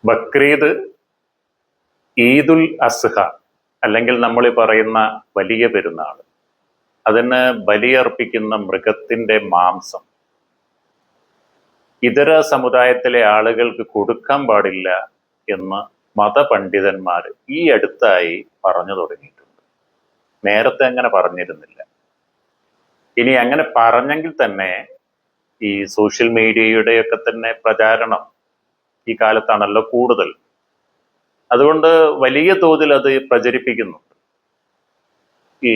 ബക്രീദ്, ഈദുൽ അസ്ഹ അല്ലെങ്കിൽ നമ്മൾ പറയുന്ന വലിയ പെരുന്നാൾ, അതിന് ബലിയർപ്പിക്കുന്ന മൃഗത്തിന്റെ മാംസം ഇതര സമുദായത്തിലെ ആളുകൾക്ക് കൊടുക്കാൻ പാടില്ല എന്ന് മതപണ്ഡിതന്മാർ ഈ അടുത്തായി പറഞ്ഞു തുടങ്ങിയിട്ടുണ്ട്. നേരത്തെ അങ്ങനെ പറഞ്ഞിരുന്നില്ല. ഇനി അങ്ങനെ പറഞ്ഞെങ്കിൽ തന്നെ ഈ സോഷ്യൽ മീഡിയയുടെയൊക്കെ തന്നെ പ്രചാരണം ഈ കാലത്താണല്ലോ കൂടുതൽ. അതുകൊണ്ട് വലിയ തോതിൽ അത് പ്രചരിപ്പിക്കുന്നുണ്ട്. ഈ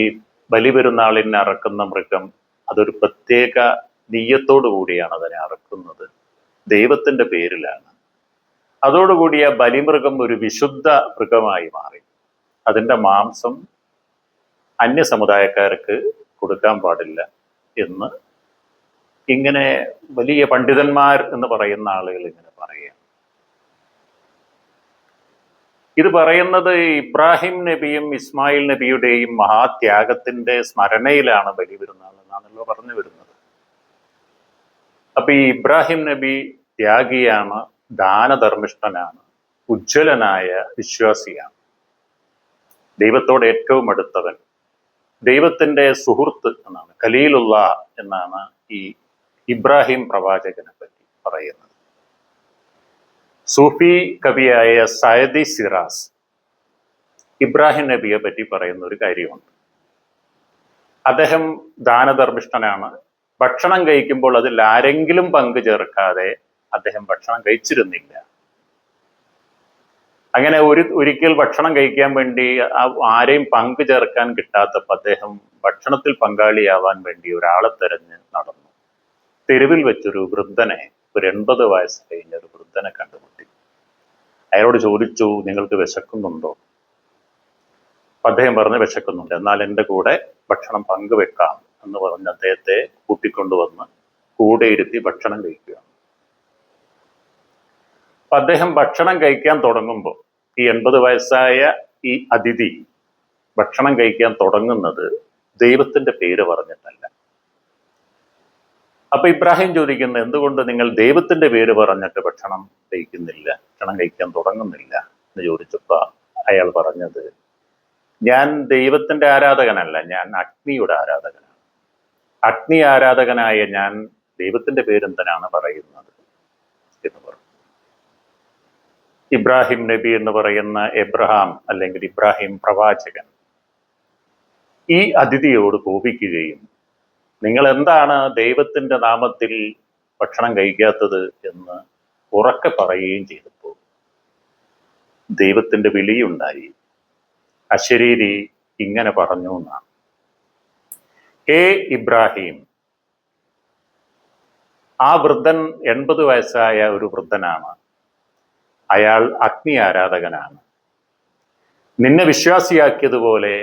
ബലിപെരുന്നാളിന് അറക്കുന്ന മൃഗം അതൊരു പ്രത്യേക നീയത്തോടു കൂടിയാണ് അതിനെ അറക്കുന്നത്, ദൈവത്തിന്റെ പേരിലാണ്. അതോടുകൂടി ആ ബലിമൃഗം ഒരു വിശുദ്ധ മൃഗമായി മാറി. അതിൻ്റെ മാംസം അന്യ സമുദായക്കാർക്ക് കൊടുക്കാൻ പാടില്ല എന്ന് ഇങ്ങനെ വലിയ പണ്ഡിതന്മാർ എന്ന് പറയുന്ന ആളുകൾ ഇങ്ങനെ പറയുക. ഇത് പറയുന്നത് ഇബ്രാഹിം നബിയും ഇസ്മായിൽ നബിയുടെയും മഹാത്യാഗത്തിന്റെ സ്മരണയിലാണ് ബലിപെരുന്നാൾ എന്നാണല്ലോ പറഞ്ഞു വരുന്നത്. അപ്പൊ ഈ ഇബ്രാഹിം നബി ത്യാഗിയാണ്, ദാനധർമ്മിഷ്ഠനാണ്, ഉജ്ജ്വലനായ വിശ്വാസിയാണ്, ദൈവത്തോട് ഏറ്റവും അടുത്തവൻ, ദൈവത്തിന്റെ സുഹൃത്ത് എന്നാണ്, ഖലീലുള്ള എന്നാണ് ഈ ഇബ്രാഹിം പ്രവാചകനെ പറ്റി പറയുന്നത്. സൂഫി കവിയായ സയദി സിറാസ് ഇബ്രാഹിം നബിയെ പറ്റി പറയുന്ന ഒരു കാര്യമുണ്ട്. അദ്ദേഹം ദാനധർമ്മിഷ്ഠനാണ്. ഭക്ഷണം കഴിക്കുമ്പോൾ അതിൽ ആരെങ്കിലും പങ്കു ചേർക്കാതെ അദ്ദേഹം ഭക്ഷണം കഴിച്ചിരുന്നില്ല. അങ്ങനെ ഒരിക്കൽ ഭക്ഷണം കഴിക്കാൻ വേണ്ടി ആരെയും പങ്കു ചേർക്കാൻ കിട്ടാത്തപ്പോൾ അദ്ദേഹം ഭക്ഷണത്തിൽ പങ്കാളിയാവാൻ വേണ്ടി ഒരാളെ തെരഞ്ഞ് നടന്നു. തെരുവിൽ വെച്ചൊരു വൃദ്ധനെ, ഒരു 80 വയസ്സ് കഴിഞ്ഞ ഒരു വൃദ്ധനെ കണ്ടുമുട്ടി. അയാളോട് ചോദിച്ചു, നിങ്ങൾക്ക് വിശക്കുന്നുണ്ടോ? അദ്ദേഹം പറഞ്ഞു, വിശക്കുന്നുണ്ട്, എന്നാൽ എൻ്റെ കൂടെ ഭക്ഷണം പങ്കുവെക്കാം എന്ന് പറഞ്ഞ് അദ്ദേഹത്തെ കൂട്ടിക്കൊണ്ടുവന്ന് കൂടെ ഇരുത്തി ഭക്ഷണം കഴിക്കുക. അപ്പൊ അദ്ദേഹം ഭക്ഷണം കഴിക്കാൻ തുടങ്ങുമ്പോൾ ഈ 80 വയസ്സായ ഈ അതിഥി ഭക്ഷണം കഴിക്കാൻ തുടങ്ങുന്നത് ദൈവത്തിന്റെ പേര് പറഞ്ഞിട്ടല്ല. അപ്പൊ ഇബ്രാഹിം ചോദിക്കുന്നത്, എന്തുകൊണ്ട് നിങ്ങൾ ദൈവത്തിന്റെ പേര് പറഞ്ഞിട്ട് ഭക്ഷണം കഴിക്കുന്നില്ല, ഭക്ഷണം കഴിക്കാൻ തുടങ്ങുന്നില്ല എന്ന് ചോദിച്ചപ്പോ അയാൾ പറഞ്ഞത്, ഞാൻ ദൈവത്തിന്റെ ആരാധകനല്ല, ഞാൻ അഗ്നിയുടെ ആരാധകനാണ്. അഗ്നി ആരാധകനായ ഞാൻ ദൈവത്തിന്റെ പേരെന്തിനാണ് പറയുന്നത് എന്ന് പറഞ്ഞു. ഇബ്രാഹിം നബി എന്ന് പറയുന്ന എബ്രഹാം അല്ലെങ്കിൽ ഇബ്രാഹിം പ്രവാചകൻ ഈ അതിഥിയോട് കോപിക്കുകയും, നിങ്ങൾ എന്താണ് ദൈവത്തിന്റെ നാമത്തിൽ ഭക്ഷണം കഴിക്കാത്തത് എന്ന് ഉറക്കെ പറയുകയും ചെയ്തപ്പോൾ ദൈവത്തിന്റെ വിളിയുണ്ടായി. അശരീരി ഇങ്ങനെ പറഞ്ഞു എന്നാണ്, ഹേ ഇബ്രാഹിം. ആ വൃദ്ധൻ 80 വയസ്സായ ഒരു വൃദ്ധനാണ്. അയാൾ അഗ്നി ആരാധകനാണ്. നിന്നെ വിശ്വാസിയാക്കിയതുപോലെ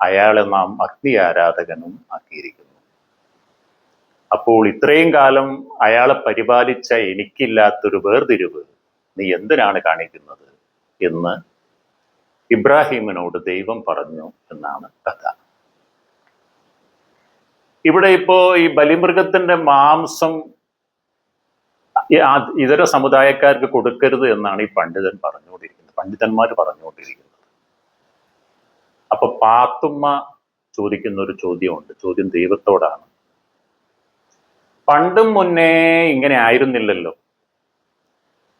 അയാളെ നാം അഗ്നി ആരാധകനും ആക്കിയിരിക്കുന്നു. അപ്പോൾ ഇത്രയും കാലം അയാളെ പരിപാലിച്ച എനിക്കില്ലാത്തൊരു വേർതിരിവ് നീ എന്തിനാണ് കാണിക്കുന്നത് എന്ന് ഇബ്രാഹിമിനോട് ദൈവം പറഞ്ഞു എന്നാണ് കഥ. ഇവിടെ ഇപ്പോ ഈ ബലിമൃഗത്തിന്റെ മാംസം ഇതര സമുദായക്കാർക്ക് കൊടുക്കരുത് എന്നാണ് ഈ പണ്ഡിതന്മാർ പറഞ്ഞുകൊണ്ടിരിക്കുന്നത്. അപ്പൊ പാത്തുമ്മ ചോദിക്കുന്ന ഒരു ചോദ്യമുണ്ട്. ചോദ്യം ദൈവത്തോടാണ്. പണ്ടും മുന്നേ ഇങ്ങനെ ആയിരുന്നില്ലല്ലോ,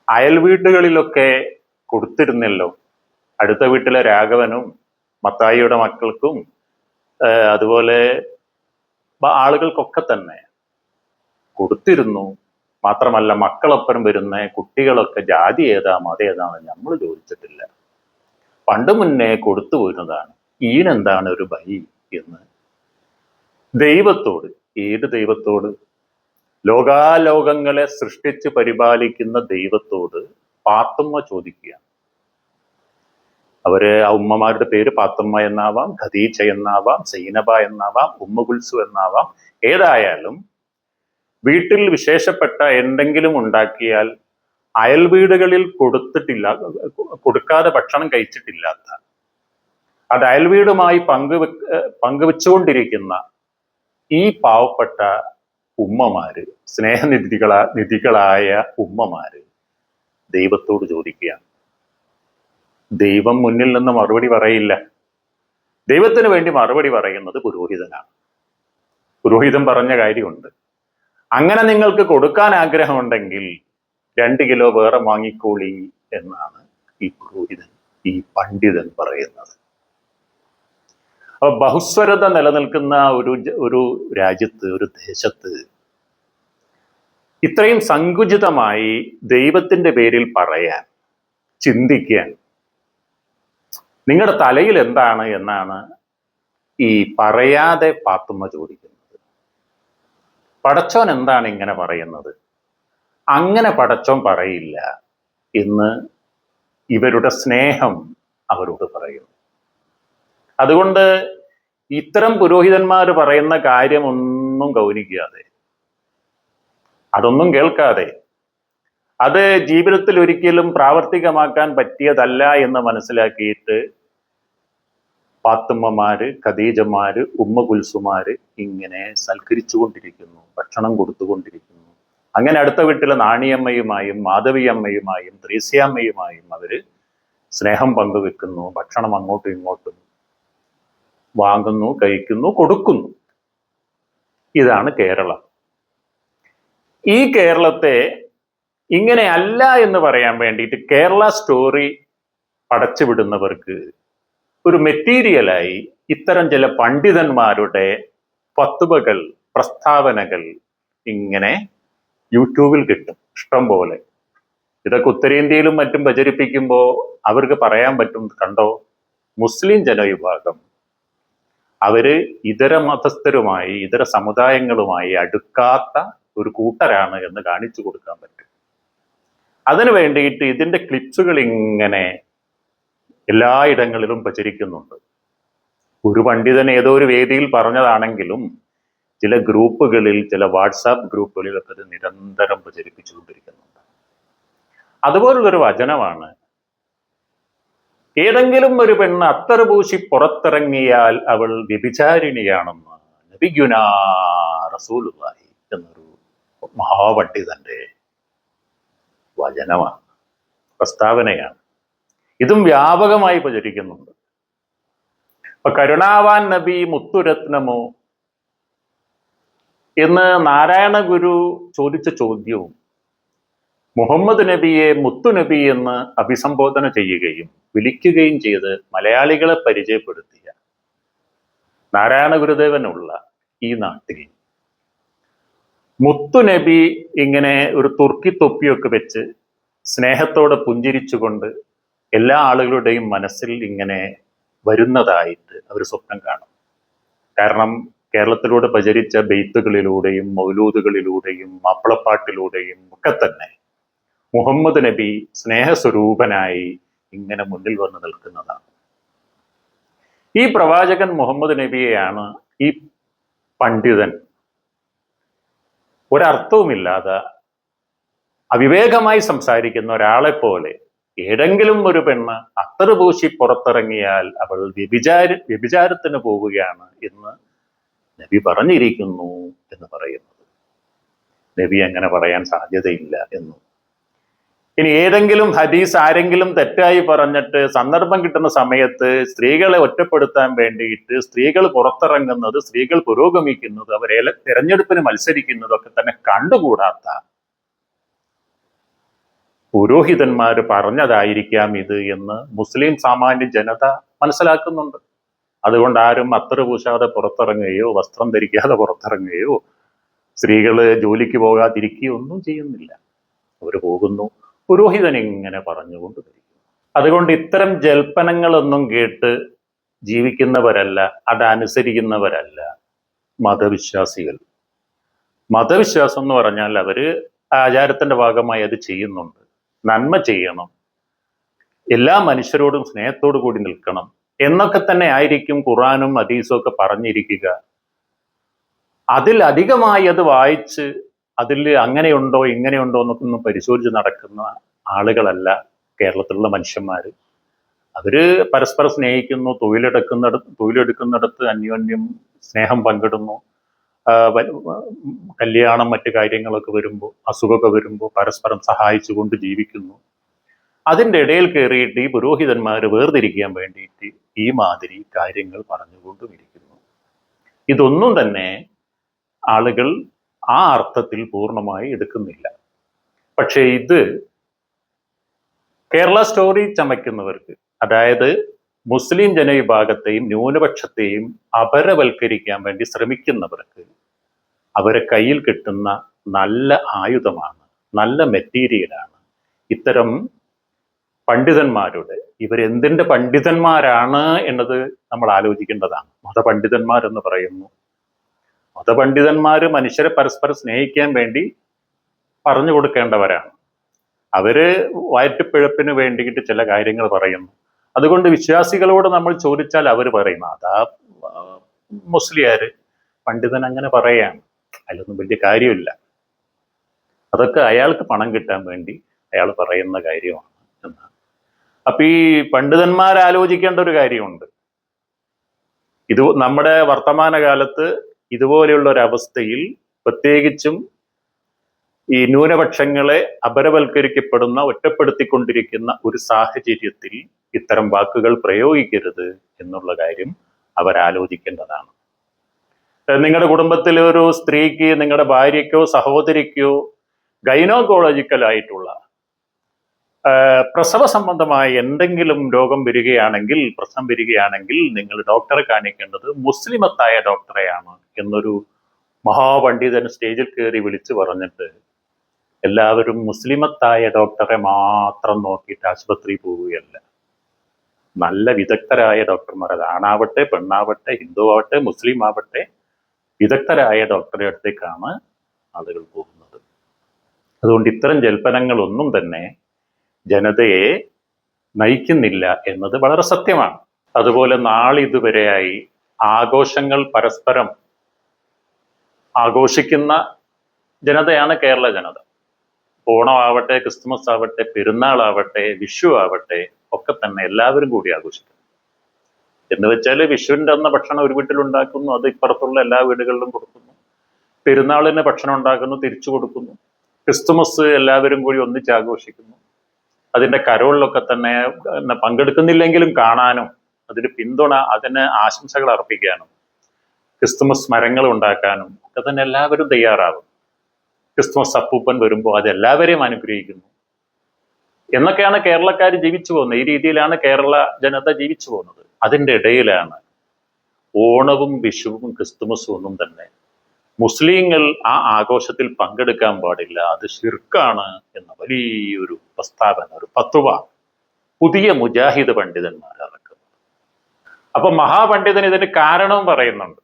അയൽ വീടുകളിലൊക്കെ കൊടുത്തിരുന്നല്ലോ. അടുത്ത വീട്ടിലെ രാഘവനും മത്തായിയുടെ മക്കൾക്കും അതുപോലെ ആളുകൾക്കൊക്കെ തന്നെ കൊടുത്തിരുന്നു. മാത്രമല്ല, മക്കളൊപ്പം വരുന്ന കുട്ടികളൊക്കെ ജാതി ഏതാ മതേതാന്ന് നമ്മൾ ചോദിച്ചിട്ടില്ല, പണ്ട് മുന്നേ കൊടുത്തു പോരുന്നതാണ്. ഈനെന്താണ് ഒരു ബലി എന്ന് ദൈവത്തോട്, ഏത് ദൈവത്തോട്? ലോകാലോകങ്ങളെ സൃഷ്ടിച്ച് പരിപാലിക്കുന്ന ദൈവത്തോട് പാത്തുമ്മ ചോദിക്കുകയാണ്. അവര് ആ ഉമ്മമാരുടെ പേര് പാത്തുമ്മ എന്നാവാം, ഖദീജ എന്നാവാം, സൈനബ എന്നാവാം, ഉമ്മ കുൽസു എന്നാവാം. ഏതായാലും വീട്ടിൽ വിശേഷപ്പെട്ട എന്തെങ്കിലും ഉണ്ടാക്കിയാൽ അയൽ വീടുകളിൽ കൊടുക്കാതെ ഭക്ഷണം കഴിച്ചിട്ടില്ലാത്ത, അത് അയൽ വീടുമായി പങ്കുവെച്ചുകൊണ്ടിരിക്കുന്ന ഈ പാവപ്പെട്ട ഉമ്മമാര്, നിധികളായ ഉമ്മമാര് ദൈവത്തോട് ചോദിക്കുകയാണ്, ദൈവം മുന്നിൽ നിന്ന് മറുപടി പറയില്ല. ദൈവത്തിന് വേണ്ടി മറുപടി പറയുന്നത് പുരോഹിതനാണ്. പുരോഹിതൻ പറഞ്ഞ കാര്യമുണ്ട്. അങ്ങനെ നിങ്ങൾക്ക് കൊടുക്കാൻ ആഗ്രഹമുണ്ടെങ്കിൽ 2 കിലോ വേറെ വാങ്ങിക്കോളി എന്നാണ് ഈ പുരോഹിതൻ, ഈ പണ്ഡിതൻ പറയുന്നത്. അപ്പൊ ബഹുസ്വരത നിലനിൽക്കുന്ന ഒരു രാജ്യത്ത്, ഒരു ദേശത്ത് ഇത്രയും സങ്കുചിതമായി ദൈവത്തിന്റെ പേരിൽ പറയാൻ, ചിന്തിക്കാൻ നിങ്ങളുടെ തലയിൽ എന്താണ് എന്നാണ് ഈ പറയാതെ പാത്തുമ്മ ചോദിക്കുന്നത്. പടച്ചോൻ എന്താണ് ഇങ്ങനെ പറയുന്നത്? അങ്ങനെ പടച്ചോൻ പറയില്ല എന്ന് ഇവരുടെ സ്നേഹം അവരോട് പറയുന്നു. അതുകൊണ്ട് ഇത്തരം പുരോഹിതന്മാർ പറയുന്ന കാര്യമൊന്നും ഗൗനിക്കാതെ, അതൊന്നും കേൾക്കാതെ, അത് ജീവിതത്തിൽ ഒരിക്കലും പ്രാവർത്തികമാക്കാൻ പറ്റിയതല്ല എന്ന് മനസ്സിലാക്കിയിട്ട് പാത്തുമ്മമാര്, ഖദീജമാര്, ഉമ്മ കുൽസുമാര് ഇങ്ങനെ സൽക്കരിച്ചുകൊണ്ടിരിക്കുന്നു, ഭക്ഷണം കൊടുത്തുകൊണ്ടിരിക്കുന്നു. അങ്ങനെ അടുത്ത വീട്ടിലെ നാണിയമ്മയുമായും മാധവിയമ്മയുമായും ത്രേസ്യാമ്മയുമായും അവര് സ്നേഹം പങ്കുവെക്കുന്നു, ഭക്ഷണം അങ്ങോട്ടും ഇങ്ങോട്ടും വാങ്ങുന്നു, കഴിക്കുന്നു, കൊടുക്കുന്നു. ഇതാണ് കേരളം. ഈ കേരളത്തെ ഇങ്ങനെ അല്ല എന്ന് പറയാൻ വേണ്ടിയിട്ട് കേരള സ്റ്റോറി പടച്ചുവിടുന്നവർക്ക് ഒരു മെറ്റീരിയലായി ഇത്തരം ചില പണ്ഡിതന്മാരുടെ ഫത്വകൾ, പ്രസ്താവനകൾ ഇങ്ങനെ യൂട്യൂബിൽ കിട്ടും ഇഷ്ടം പോലെ. ഇതൊക്കെ ഉത്തരേന്ത്യയിലും മറ്റും പ്രചരിപ്പിക്കുമ്പോൾ അവർക്ക് പറയാൻ പറ്റും, കണ്ടോ, മുസ്ലിം ജനവിഭാഗം അവര് ഇതര മതസ്ഥരുമായി, ഇതര സമുദായങ്ങളുമായി അടുക്കാത്ത ഒരു കൂട്ടരാണ് എന്ന് കാണിച്ചു കൊടുക്കാൻ പറ്റും. അതിനു വേണ്ടിയിട്ട് ഇതിന്റെ ക്ലിപ്സുകൾ ഇങ്ങനെ എല്ലായിടങ്ങളിലും പ്രചരിക്കുന്നുണ്ട്. ഒരു പണ്ഡിതൻ ഏതോ ഒരു വേദിയിൽ പറഞ്ഞതാണെങ്കിലും ചില ഗ്രൂപ്പുകളിൽ, ചില വാട്സാപ്പ് ഗ്രൂപ്പുകളിലൊക്കെ ഇത് നിരന്തരം പ്രചരിപ്പിച്ചുകൊണ്ടിരിക്കുന്നുണ്ട്. അതുപോലുള്ളൊരു വചനമാണ്, ഏതെങ്കിലും ഒരു പെണ്ണ് അത്തറ് പൂശി പുറത്തിറങ്ങിയാൽ അവൾ വ്യഭിചാരിണിയാണെന്ന് നബിയുനാ റസൂലുള്ളാഹി എന്നൊരു മഹാപണ്ഡിതന്റെ വചനമാണ്, പ്രസ്താവനയാണ്. ഇതും വ്യാപകമായി പ്രചരിക്കുന്നുണ്ട്. അപ്പൊ കരുണാവാൻ നബി മുത്തുരത്നമോ എന്ന് നാരായണ ഗുരു ചോദിച്ച ചോദ്യവും മുഹമ്മദ് നബിയെ മുത്തുനബി എന്ന് അഭിസംബോധന ചെയ്യുകയും വിളിക്കുകയും ചെയ്ത് മലയാളികളെ പരിചയപ്പെടുത്തിയ നാരായണ ഗുരുദേവനുള്ള ഈ നാട്ടിൽ മുത്തുനബി ഇങ്ങനെ ഒരു തുർക്കി തൊപ്പിയൊക്കെ വെച്ച് സ്നേഹത്തോടെ പുഞ്ചിരിച്ചുകൊണ്ട് എല്ലാ ആളുകളുടെയും മനസ്സിൽ ഇങ്ങനെ വരുന്നതായിട്ട് അവർ സ്വപ്നം കാണും. കാരണം കേരളത്തിലൂടെ പ്രചരിച്ച ബെയ്ത്തുകളിലൂടെയും മൗലൂദുകളിലൂടെയും മാപ്പിളപ്പാട്ടിലൂടെയും ഒക്കെ തന്നെ മുഹമ്മദ് നബി സ്നേഹസ്വരൂപനായി ഇങ്ങനെ മുന്നിൽ വന്ന് നിൽക്കുന്നതാണ്. ഈ പ്രവാചകൻ മുഹമ്മദ് നബിയെയാണ് ഈ പണ്ഡിതൻ ഒരർത്ഥവുമില്ലാതെ അവിവേകമായി സംസാരിക്കുന്ന ഒരാളെ പോലെ, ഏതെങ്കിലും ഒരു പെണ്ണ് അത്തറ് പൂശി പുറത്തിറങ്ങിയാൽ അവൾ വ്യഭിചാരത്തിന് പോവുകയാണ് എന്ന് നബി പറഞ്ഞിരിക്കുന്നു എന്ന് പറയുന്നത്. നബി അങ്ങനെ പറയാൻ സാധ്യതയില്ല എന്നും, ഇനി ഏതെങ്കിലും ഹദീസ് ആരെങ്കിലും തെറ്റായി പറഞ്ഞിട്ട് സന്ദർഭം കിട്ടുന്ന സമയത്ത് സ്ത്രീകളെ ഒറ്റപ്പെടുത്താൻ വേണ്ടിയിട്ട് സ്ത്രീകൾ പുറത്തിറങ്ങുന്നത്, സ്ത്രീകൾ പുരോഗമിക്കുന്നത്, അവരെ തെരഞ്ഞെടുപ്പിന് മത്സരിക്കുന്നതൊക്കെ തന്നെ കണ്ടുകൂടാത്ത പുരോഹിതന്മാർ പറഞ്ഞതായിരിക്കാം ഇത് എന്ന് മുസ്ലിം സാമാന്യ ജനത മനസ്സിലാക്കുന്നുണ്ട്. അതുകൊണ്ട് ആരും അത്തറ് പൂശാതെ പുറത്തിറങ്ങുകയോ വസ്ത്രം ധരിക്കാതെ പുറത്തിറങ്ങുകയോ സ്ത്രീകള് ജോലിക്ക് പോകാതിരിക്കുകയോ ഒന്നും ചെയ്യുന്നില്ല. അവർ പോകുന്നു, പുരോഹിതൻ ഇങ്ങനെ പറഞ്ഞുകൊണ്ട് ധരിക്കുന്നു. അതുകൊണ്ട് ഇത്തരം ജൽപ്പനങ്ങളൊന്നും കേട്ട് ജീവിക്കുന്നവരല്ല, അതനുസരിക്കുന്നവരല്ല മതവിശ്വാസികൾ. മതവിശ്വാസം എന്ന് പറഞ്ഞാൽ അവര് ആചാരത്തിന്റെ ഭാഗമായി അത് ചെയ്യുന്നുണ്ട്. നന്മ ചെയ്യണം, എല്ലാ മനുഷ്യരോടും സ്നേഹത്തോടു കൂടി നിൽക്കണം എന്നൊക്കെ തന്നെ ആയിരിക്കും ഖുറാനും ഹദീസും ഒക്കെ പറഞ്ഞിരിക്കുക. അതിൽ അധികമായി അത് വായിച്ച് അതിൽ അങ്ങനെയുണ്ടോ ഇങ്ങനെയുണ്ടോ എന്നൊക്കെ ഒന്ന് പരിശോധിച്ച് നടക്കുന്ന ആളുകളല്ല കേരളത്തിലുള്ള മനുഷ്യന്മാര്. അവര് പരസ്പരം സ്നേഹിക്കുന്നു, തൊഴിലെടുക്കുന്നിടത്ത് അന്യോന്യം സ്നേഹം പങ്കിടുന്നു, കല്യാണം മറ്റു കാര്യങ്ങളൊക്കെ വരുമ്പോൾ, അസുഖമൊക്കെ വരുമ്പോൾ പരസ്പരം സഹായിച്ചുകൊണ്ട് ജീവിക്കുന്നു. അതിൻ്റെ ഇടയിൽ കയറിയിട്ട് ഈ പുരോഹിതന്മാർ വേർതിരിക്കാൻ വേണ്ടിയിട്ട് ഈ മാതിരി കാര്യങ്ങൾ പറഞ്ഞുകൊണ്ടും ഇരിക്കുന്നു. ഇതൊന്നും തന്നെ ആളുകൾ ആ അർത്ഥത്തിൽ പൂർണ്ണമായി എടുക്കുന്നില്ല. പക്ഷേ ഇത് കേരള സ്റ്റോറി ചമയ്ക്കുന്നവർക്ക്, അതായത് മുസ്ലിം ജനവിഭാഗത്തെയും ന്യൂനപക്ഷത്തെയും അപരവൽക്കരിക്കാൻ വേണ്ടി ശ്രമിക്കുന്നവർക്ക് അവരെ കയ്യിൽ കിട്ടുന്ന നല്ല ആയുധമാണ്, നല്ല മെറ്റീരിയലാണ് ഇത്തരം പണ്ഡിതന്മാരുടെ. ഇവരെന്തിൻ്റെ പണ്ഡിതന്മാരാണ് എന്നത് നമ്മൾ ആലോചിക്കേണ്ടതാണ്. മതപണ്ഡിതന്മാരെന്ന് പറയുന്നു. മതപണ്ഡിതന്മാർ മനുഷ്യരെ പരസ്പരം സ്നേഹിക്കാൻ വേണ്ടി പറഞ്ഞു കൊടുക്കേണ്ടവരാണ്. അവര് വയറ്റുപിഴപ്പിന് വേണ്ടിയിട്ട് ചില കാര്യങ്ങൾ പറയുന്നു. അതുകൊണ്ട് വിശ്വാസികളോട് നമ്മൾ ചോദിച്ചാൽ അവർ പറയും അതാ മുസ്ലിയാര് പണ്ഡിതൻ അങ്ങനെ പറയാണ്, അതിലൊന്നും വലിയ കാര്യമില്ല, അതൊക്കെ അയാൾക്ക് പണം കിട്ടാൻ വേണ്ടി അയാൾ പറയുന്ന കാര്യമാണ് എന്നാണ്. അപ്പൊ ഈ പണ്ഡിതന്മാർ ആലോചിക്കേണ്ട ഒരു കാര്യമുണ്ട്. ഇത് നമ്മുടെ വർത്തമാനകാലത്ത് ഇതുപോലെയുള്ള ഒരു അവസ്ഥയിൽ, പ്രത്യേകിച്ചും ഈ ന്യൂനപക്ഷങ്ങളെ അപരവൽക്കരിക്കപ്പെടുന്ന, ഒറ്റപ്പെടുത്തിക്കൊണ്ടിരിക്കുന്ന ഒരു സാഹചര്യത്തിൽ ഇത്തരം വാക്കുകൾ പ്രയോഗിക്കരുത് എന്നുള്ള കാര്യം അവരാലോചിക്കേണ്ടതാണ്. നിങ്ങളുടെ കുടുംബത്തിലെ ഒരു സ്ത്രീക്ക്, നിങ്ങളുടെ ഭാര്യയ്ക്കോ സഹോദരിക്കോ ഗൈനോക്കോളജിക്കൽ ആയിട്ടുള്ള പ്രസവ സംബന്ധമായ എന്തെങ്കിലും രോഗം വരികയാണെങ്കിൽ, പ്രശ്നം വരികയാണെങ്കിൽ നിങ്ങൾ ഡോക്ടറെ കാണിക്കേണ്ടത് മുസ്ലിമത്തായ ഡോക്ടറെയാണ് എന്നൊരു മഹാപണ്ഡിതൻ സ്റ്റേജിൽ കയറി വിളിച്ചു പറഞ്ഞിട്ട് എല്ലാവരും മുസ്ലിമത്തായ ഡോക്ടറെ മാത്രം നോക്കിയിട്ട് ആശുപത്രി പോവുകയല്ല. നല്ല വിദഗ്ധരായ ഡോക്ടർമാർ, അത് ആണാവട്ടെ പെണ്ണാവട്ടെ ഹിന്ദു ആവട്ടെ മുസ്ലിം ആവട്ടെ, വിദഗ്ധരായ ഡോക്ടറെ അടുത്തേക്കാണ് ആളുകൾ പോകുന്നത്. അതുകൊണ്ട് ഇത്തരം ജൽപ്പനങ്ങളൊന്നും തന്നെ ജനതയെ നയിക്കുന്നില്ല എന്നത് വളരെ സത്യമാണ്. അതുപോലെ നാളിതുവരെയായി ആഘോഷങ്ങൾ പരസ്പരം ആഘോഷിക്കുന്ന ജനതയാണ് കേരള ജനത. ഓണമാവട്ടെ, ക്രിസ്മസ് ആവട്ടെ, പെരുന്നാളാവട്ടെ, വിഷു ആവട്ടെ, ഒക്കെ തന്നെ എല്ലാവരും കൂടി ആഘോഷിക്കും. എന്ന് വെച്ചാൽ വിഷുവിൻ്റെ അന്ന് ഭക്ഷണം ഒരു വീട്ടിലുണ്ടാക്കുന്നു, അത് ഇപ്പുറത്തുള്ള എല്ലാ വീടുകളിലും കൊടുക്കുന്നു. പെരുന്നാളിന് ഭക്ഷണം ഉണ്ടാക്കുന്നു, തിരിച്ചു കൊടുക്കുന്നു. ക്രിസ്തുമസ് എല്ലാവരും കൂടി ഒന്നിച്ച് ആഘോഷിക്കുന്നു. അതിൻ്റെ കരോളിലൊക്കെ തന്നെ പങ്കെടുക്കുന്നില്ലെങ്കിലും കാണാനും അതിന് പിന്തുണ, അതിന് ആശംസകൾ അർപ്പിക്കാനും ക്രിസ്തുമസ് മരങ്ങൾ ഉണ്ടാക്കാനും ഒക്കെ തന്നെ എല്ലാവരും തയ്യാറാകും. ക്രിസ്തുമസ് അപ്പൂപ്പൻ വരുമ്പോൾ അതെല്ലാവരെയും അനുഗ്രഹിക്കുന്നു എന്നൊക്കെയാണ് കേരളക്കാർ ജീവിച്ചു പോകുന്നത്. ഈ രീതിയിലാണ് കേരള ജനത ജീവിച്ചു പോകുന്നത്. അതിൻ്റെ ഇടയിലാണ് ഓണവും വിഷുവും ക്രിസ്തുമസും ഒന്നും തന്നെ മുസ്ലിങ്ങൾ ആ ആഘോഷത്തിൽ പങ്കെടുക്കാൻ പാടില്ല, അത് ശിർക്കാണ് എന്ന വലിയൊരു പ്രസ്താവന, ഒരു ഫത്വ പുതിയ മുജാഹിദ് പണ്ഡിതന്മാർ ഇറക്കുന്നത്. അപ്പൊ മഹാപണ്ഡിതൻ ഇതിന് കാരണവും പറയുന്നുണ്ട്.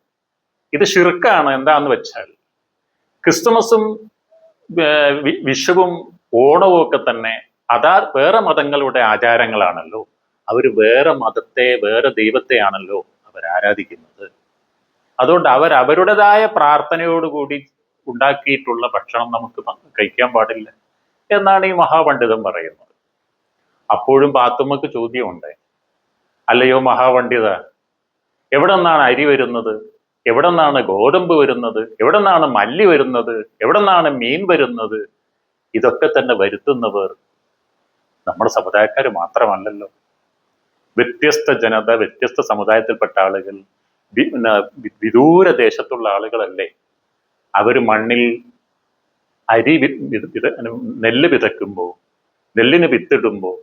ഇത് ശിർക്കാണ്. എന്താന്ന് വെച്ചാൽ ക്രിസ്തുമസും വിഷുവും ഓണവും ഒക്കെ തന്നെ അതാ വേറെ മതങ്ങളുടെ ആചാരങ്ങളാണല്ലോ. അവർ വേറെ മതത്തെ, വേറെ ദൈവത്തെയാണല്ലോ അവർ ആരാധിക്കുന്നത്. അതുകൊണ്ട് അവരുടേതായ പ്രാർത്ഥനയോടുകൂടി ഉണ്ടാക്കിയിട്ടുള്ള ഭക്ഷണം നമുക്ക് കഴിക്കാൻ പാടില്ല എന്നാണ് ഈ മഹാപണ്ഡിതൻ പറയുന്നത്. അപ്പോഴും പാത്തുമ്മക്ക് ചോദ്യമുണ്ട്, അല്ലയോ മഹാപണ്ഡിത, എവിടെ നിന്നാണ് അരി വരുന്നത്, എവിടെ നിന്നാണ് ഗോതമ്പ് വരുന്നത്, എവിടെ നിന്നാണ് മല്ലി വരുന്നത്, എവിടെ നിന്നാണ് മീൻ വരുന്നത്? ഇതൊക്കെ തന്നെ വരുത്തുന്നവർ നമ്മുടെ സമുദായക്കാർ മാത്രമല്ലല്ലോ. വ്യത്യസ്ത ജനത, വ്യത്യസ്ത സമുദായത്തിൽപ്പെട്ട ആളുകൾ, വിദൂര ദേശത്തുള്ള ആളുകളല്ലേ. അവർ മണ്ണിൽ അരി നെല്ല് വിതയ്ക്കുമ്പോൾ, നെല്ലിന് വിത്തിടുമ്പോൾ,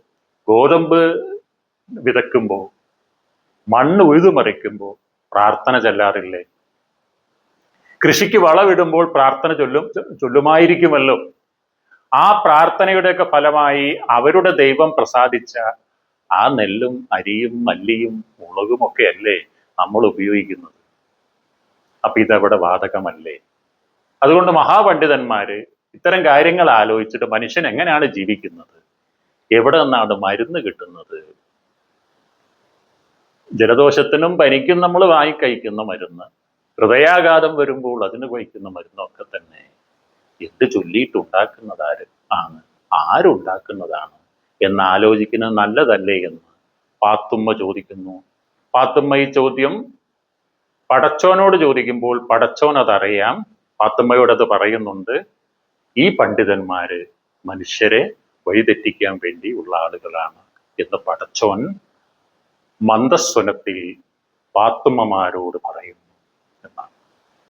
ഗോതമ്പ് വിതയ്ക്കുമ്പോൾ, മണ്ണ് ഉഴുതുമറിക്കുമ്പോൾ പ്രാർത്ഥന ചൊല്ലാറില്ലേ? കൃഷിക്ക് വളമിടുമ്പോൾ പ്രാർത്ഥന ചൊല്ലുമായിരിക്കുമല്ലോ. ആ പ്രാർത്ഥനയുടെയൊക്കെ ഫലമായി അവരുടെ ദൈവം പ്രസാദിച്ച ആ നെല്ലും അരിയും മല്ലിയും മുളകും ഒക്കെ അല്ലേ നമ്മൾ ഉപയോഗിക്കുന്നത്. അപ്പൊ ഇതവിടെ ബാധകമല്ലേ? അതുകൊണ്ട് മഹാപണ്ഡിതന്മാര് ഇത്തരം കാര്യങ്ങൾ ആലോചിച്ചിട്ട് മനുഷ്യൻ എങ്ങനെയാണ് ജീവിക്കുന്നത്, എവിടെ നിന്നാണ് മരുന്ന് കിട്ടുന്നത്, ജലദോഷത്തിനും പനിക്കും നമ്മൾ വാങ്ങിക്കഴിക്കുന്ന മരുന്ന്, ഹൃദയാഘാതം വരുമ്പോൾ അതിന് കഴിക്കുന്ന മരുന്നൊക്കെ തന്നെ എന്ത് ചൊല്ലിയിട്ടുണ്ടാക്കുന്നതാര് ആണ്, ആരുണ്ടാക്കുന്നതാണ് എന്നാലോചിക്കുന്നത് നല്ലതല്ലേ എന്ന് പാത്തുമ്മ ചോദിക്കുന്നു. പാത്തുമ്മ ഈ ചോദ്യം പടച്ചോനോട് ചോദിക്കുമ്പോൾ പടച്ചോൻ അതറിയാം. പാത്തുമ്മയോടത് പറയുന്നുണ്ട്. ഈ പണ്ഡിതന്മാര് മനുഷ്യരെ വഴിതെറ്റിക്കാൻ വേണ്ടി ഉള്ള ആളുകളാണ് എന്ന് പടച്ചോൻ മന്ദസ്വനത്തിൽ പാത്തുമ്മമാരോട് പറയുന്നു.